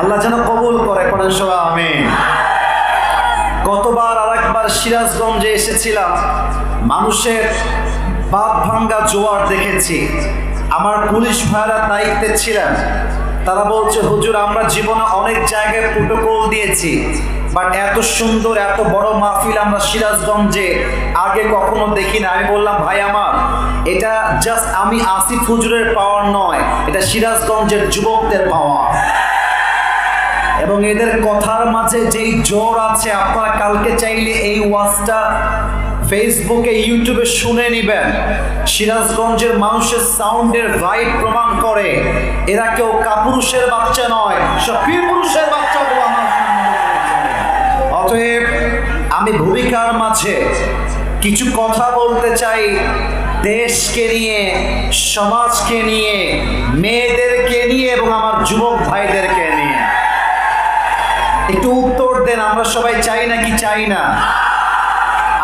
আল্লাহ যেন কবুল করে, পড়েন সবাই আমিন। গতবার আর একবার সিরাজগঞ্জে এসেছিলাম, মানুষের বাঁধ ভাঙ্গা জোয়ার দেখেছি। আমার পুলিশ ভাইরা দায়িত্বে ছিলেন, তারা বলছে হুজুর আমরা জীবনে অনেক জায়গায় প্রোটোকল দিয়েছি, বাট এত সুন্দর এত বড় মাহফিল আমরা সিরাজগঞ্জে আগে কখনো দেখি না। আমি বললাম ভাই আমার, এটা জাস্ট আমি আসিফ হুজুরের পাওয়ার নয়, এটা সিরাজগঞ্জের যুবকদের পাওয়ার। এবং এদের কথার মাঝে যেই জোর আছে, আপনারা কালকে চাইলে এই ওয়াজটা ফেসবুকে ইউটিউবে শুনে নেবেন। সিরাজগঞ্জের মানুষের সাউন্ডের ভাইব প্রমাণ করে এরা কেউ কাপুরুষের বাচ্চা নয়, সব পীর পুরুষের বাচ্চা। অতএব আমি ভূমিকার মাঝে কিছু কথা বলতে চাই, দেশকে নিয়ে, সমাজকে নিয়ে, মেয়েদেরকে নিয়ে এবং আমার যুবক ভাইদেরকে নিয়ে। একটু উত্তর দেন, আমরা সবাই চাই নাকি চাই না?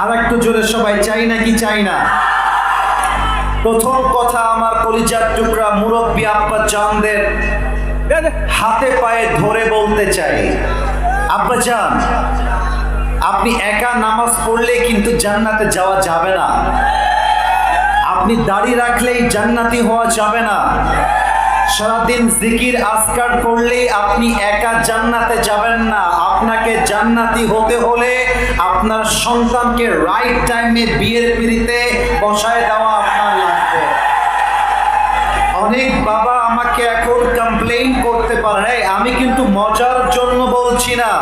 আর একটু জোরে সবাই চাই নাকি চাই না? প্রথম কথা, আমার কলিজার টুকরা মুরব্বী আব্বা জানদের হাতে পায়ে ধরে বলতে চাই, আব্বা জান আপনি একা নামাজ পড়লে কিন্তু জান্নাতে যাওয়া যাবে না। আপনি দাড়ি রাখলেই জান্নাতি হওয়া যাবে না। সারাদিন জিকির আজকার করলেই আপনি একা জান্নাতে যাবেন না। আপনাকে জান্নাতি হতে হলে আপনার সন্তানকে রাইট টাইমে বিয়ের পিঁড়িতে বসায় দেওয়া আপনার লাগবে। অনেক বাবা আমাকে এখন কমপ্লেইন করতে পারে, আমি কিন্তু মজার জন্য বলছি না,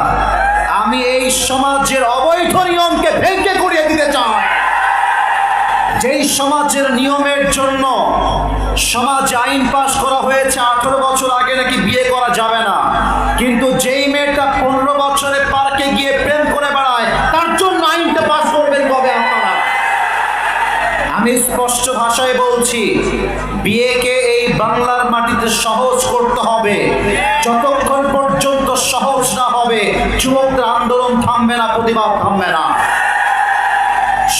আমি এই সমাজের অবৈধ নিয়মকে ভেঙে করিয়ে দিতে চাই। যেই সমাজের নিয়মের জন্য সমাজ আইন পাশ করা হয়েছে 18 বছর আগে নাকি বিয়ে করা যাবে না, কিন্তু যেই মেয়েটা 15 বছরে পার্কে গিয়ে প্রেম করে বেড়ায় তার জন্য আইনটা পাশ করবেন কবে আপনারা? আমি স্পষ্ট ভাষায় বলছি, বিয়েকে এই বাংলার মাটিতে সহজ করতে হবে। যতক্ষণ পর্যন্ত সহজ না হবে যুবকদের আন্দোলন থামবে না, প্রতিবাদ থামবে না।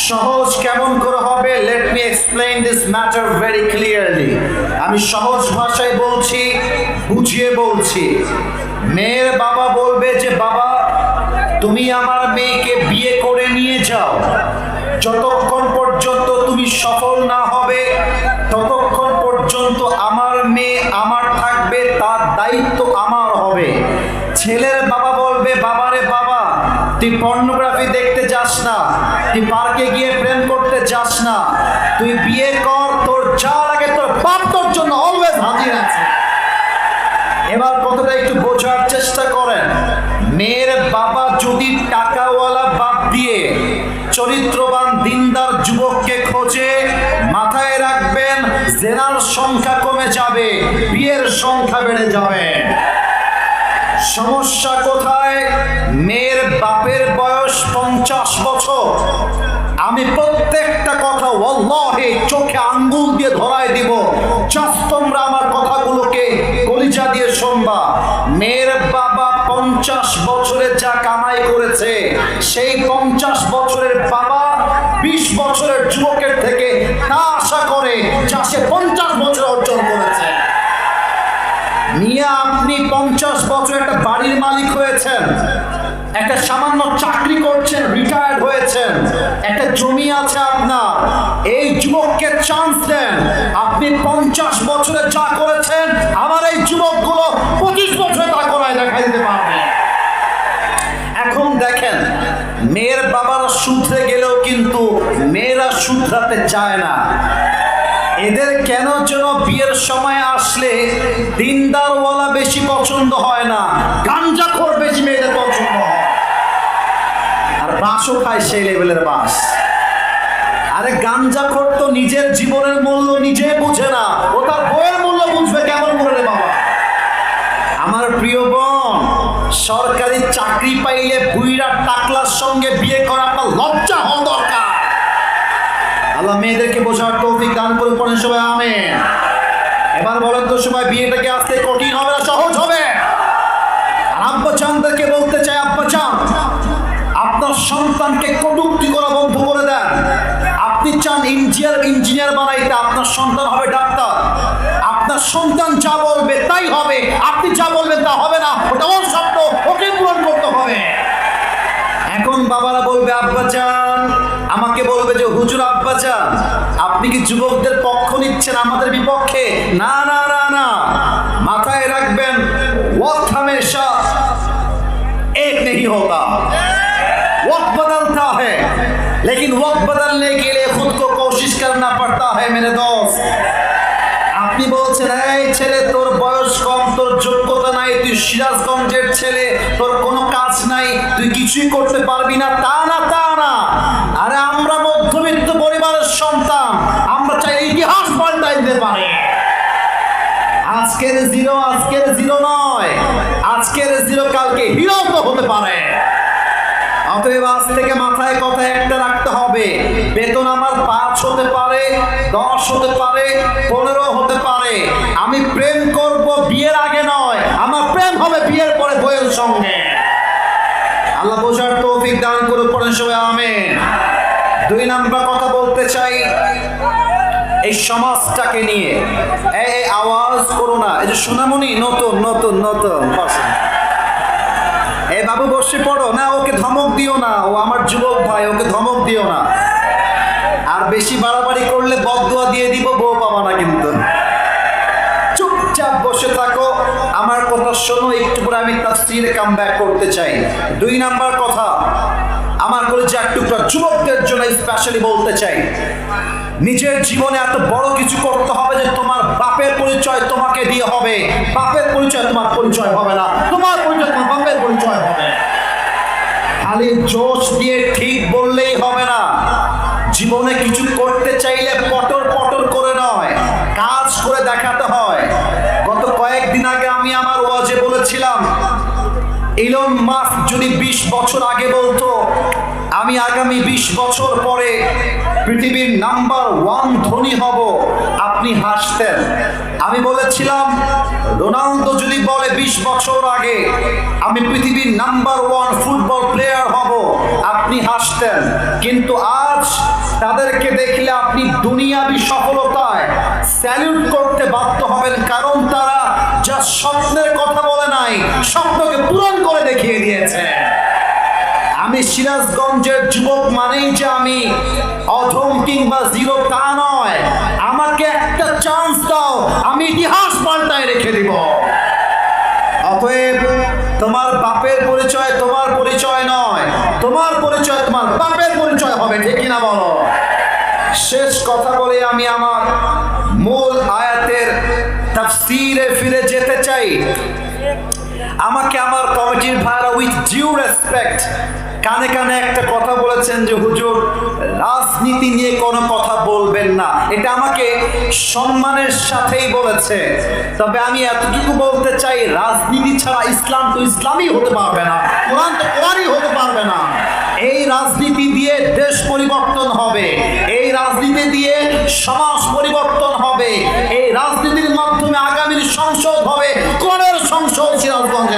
সহজ কেমন করে হবে? Let me explain this matter very clearly. আমি সহজ ভাষায় বলছি, বুঝিয়ে বলছি। মেয়ের বাবা বলবে যে বাবা তুমি আমার মেয়েকে বিয়ে করে নিয়ে যাও, যতক্ষণ পর্যন্ত তুমি সফল না হবে ততক্ষণ পর্যন্ত আমার মেয়ে আমার থাকবে, তার দায়িত্ব আমার হবে। ছেলের বাবা বলবে বাবারে বাবা তুই পর্নোগ্রাফি দেখতে যাস না, তুই পার্কে গিয়ে প্রেম করতে যাস না, তুই বিয়ে কর, তোর যা লাগে তোর বাপ তোর জন্য অলওয়েজ হাজির আছে। এবার কথাটা একটু বোঝার চেষ্টা করেন। মেয়ের বাবা যদি টাকাওয়ালা বাদ দিয়ে চরিত্রবান দিনদার যুবককে খোঁজে, মাথায় রাখবেন জেনার সংখ্যা কমে যাবে, বিয়ের সংখ্যা বেড়ে যাবে। সমস্যা কোথায়? মেয়ের বাপের বয়স 50 বছর। আমি প্রত্যেকটা কথা ওয়াল্লাহি চোখে আঙ্গুল দিয়ে ধরায় দিব, জাস্ট তোমরা আমার কথাগুলোকে কলিজা দিয়ে শুনবা। মেয়ের বাবা 50 বছরে যা কামাই করেছে, সেই 50 বছরের বাবা 20 বছরের যুবকের থেকে তা আশা করে যা সে 50 বছর অর্জন করেছে। নিয়ে আপনি 50 বছর একটা বাড়ির মালিক হয়েছেন, একটা সামান্য চাকরি করছেন, রিটায়ার্ড হয়েছেন, একটা জমি আছে আপনার। এই যুবককে চান্স দেন। আপনি 50 বছরে যা করেছেন আমার এই যুবকগুলো 25 বছরে তা করায় দেখা দিতে পারবে। এখন দেখেন, মেয়ের বাবারা শুধরে গেলেও কিন্তু মেয়েরা শুধরাতে চায় না। এদের কেন যেন বিয়ের সময় আসলে দিনদারওয়ালা বেশি পছন্দ হয় না, গাঞ্জাখোর বেশি মেয়েদের পছন্দ হয়। আর বাঁশও খায় সেই লেভেলের বাঁশ। আরে গাঞ্জাখোর তো নিজের জীবনের মূল্য নিজে বুঝে না, ও তার বইয়ের মূল্য বুঝবে কেমন করে বাবা? আমার প্রিয় বোন, সরকারি চাকরি পাইলে বুইরা টাকলার সঙ্গে বিয়ে করা আপনার লজ্জা হওয়া দরকার। আল্লাহ মেয়েদেরকে বোঝার তৌফিক দান করে, পড়েন সবাই আমিন। এবার বলেন তো সবাই, বিয়েটাকে আজকে কঠিন হবে না সহজ হবে? আব্বা চানদেরকে বলতে চাই, আব্বা চান আপনার সন্তানকে কটূক্তি করা বন্ধ করে দেন। আপনি চান ইঞ্জিনিয়ার বানাইতে, আপনার সন্তান হবে ডাক্তার। আপনার আপনার সন্তান যা বলবে তাই হবে, আপনি যা বলবেন তা হবে না, ওটা ওর স্বপ্ন, ওকে পূরণ করতে হবে। এখন বাবারা বলবে আব্বাজান, আমাকে বলবে যে হুজুর আব্বাজান আপনি কি যুবকদের পক্ষ নিচ্ছেন আমাদের বিপক্ষে? না না না না, মাথায় রাখবেন ওয়াক্ত हमेशा एक नहीं होता, वक्त बदलता है, लेकिन वक्त बदलने के लिए खुद को कोशिश करना पड़ता है मेरे दोस्त। আপনি বলছেন এই ছেলে তোর বয়স কম, তোর যোগ্যতা নাই, তুই সিরাজগঞ্জের ছেলে, তোর কোনো কাজ নাই, তুই কিছুই করতে পারবি না। তা না তা না, আরে আমরা মধ্যবিত্ত পরিবারের সন্তান, আমরা চাই ইতিহাস পাল্টাই দিতে পারি। আজকের জিরো নয়, আজকের জিরো কালকে হিরো তো হতে পারে। অতএব আজ থেকে মাথায় কথা একটা রাখতে হবে, বেতন আমার 5 হতে পারে, 10 হতে পারে, 15 হতে পারে, আমি প্রেম করব বিয়ের আগে নয়, আমার প্রেম হবে বিয়ের পরে বইয়ের সঙ্গে। আল্লাহ বোঝার তৌফিক দান করুন, পড়েন সবাই আমিন। 2 নাম্বার কথা বলতে চাই এই সমাজটাকে নিয়ে। এই আওয়াজ করো না, এই যে সোনামণি নতুন নতুন নতুন এ বাবু বসে পড়ো না, ওকে ধমক দিও না, ও আমার যুবক ভাই, ওকে ধমক দিও না। আর বেশি বাড়াবাড়ি করলে বদদুয়া দিয়ে দিব, বউ পাবা না কিন্তু। চুপচাপ বসে থাকো, আমার কথা শোনো, একটু পরে আমি তাফসীরে কামব্যাক করতে চাই। 2 নাম্বার কথা আমার কলেজে একটু যুবকদের জন্য স্পেশালি বলতে চাই, নিজের জীবনে এত বড় কিছু করতে হবে যে তোমার বাপের পরিচয় তোমাকে দিয়ে হবে, বাপের পরিচয় তোমার পরিচয় হবে না, তোমার পরিচয় তোমার বাপের পরিচয় হবে। খালি জোশ দিয়ে ঠিক বললেই হবে না, জীবনে কিছু করতে চাইলে পটর পটর করে নয়, কাজ করে দেখাতে হয়। গত কয়েকদিন আগে আমি আমার ওয়াজে বলেছিলাম, ইলন মাস্ক যদি 20 বছর আগে বলতো আমি আগামী 20 বছর পরে পৃথিবীর নাম্বার 1 ধনী হব, আপনি হাসতেন। আমি বলেছিলাম রোনালদো যদি বলে 20 বছর আগে আমি পৃথিবীর নাম্বার 1 ফুটবল প্লেয়ার হব, আপনি হাসতেন। কিন্তু আজ তাদেরকে দেখলে আপনি দুনিয়াবি সফলতায় স্যালুট করতে বাধ্য হবেন, কারণ তারা যা স্বপ্নের কথা বলে নাই, স্বপ্নকে পূরণ করে দেখিয়ে দিয়েছে। আমি সিরাজগঞ্জের যুবক মানেই যে আমি অধম কিংবা জিরো তা নয়, আমাকে একটা চান্স দাও, আমি ইতিহাস পাল্টায় রেখে দিব। অতএব তোমার বাপের পরিচয় তোমার পরিচয় নয়, তোমার পরিচয় তোমার বাপের পরিচয় হবে, ঠিক কিনা বলো? শেষ কথা বলে আমি আমার মূল আয়াতের তাফসীরে ফিরে যেতে চাই। আমাকে আমার কমিটির ভাইরা উইথ ডিউ রেসপেক্ট কানে কানে একটা কথা বলেছেন যে হুজুর রাজনীতি নিয়ে কোনো কথা বলবেন না, এটা আমাকে সম্মানের সাথেই বলেছে। তবে আমি এতটুকু বলতে চাই, রাজনীতি ছাড়া ইসলাম তো ইসলামই হতে পারবে না, কোরআন তো কোরআনই হতে পারবে না। এই রাজনীতি দিয়ে দেশ পরিবর্তন হবে, এই রাজনীতি দিয়ে সমাজ পরিবর্তন হবে, এই রাজনীতির মাধ্যমে আগামীর সংসদ হবে কোরআনের সংসদ সিরাজগঞ্জে।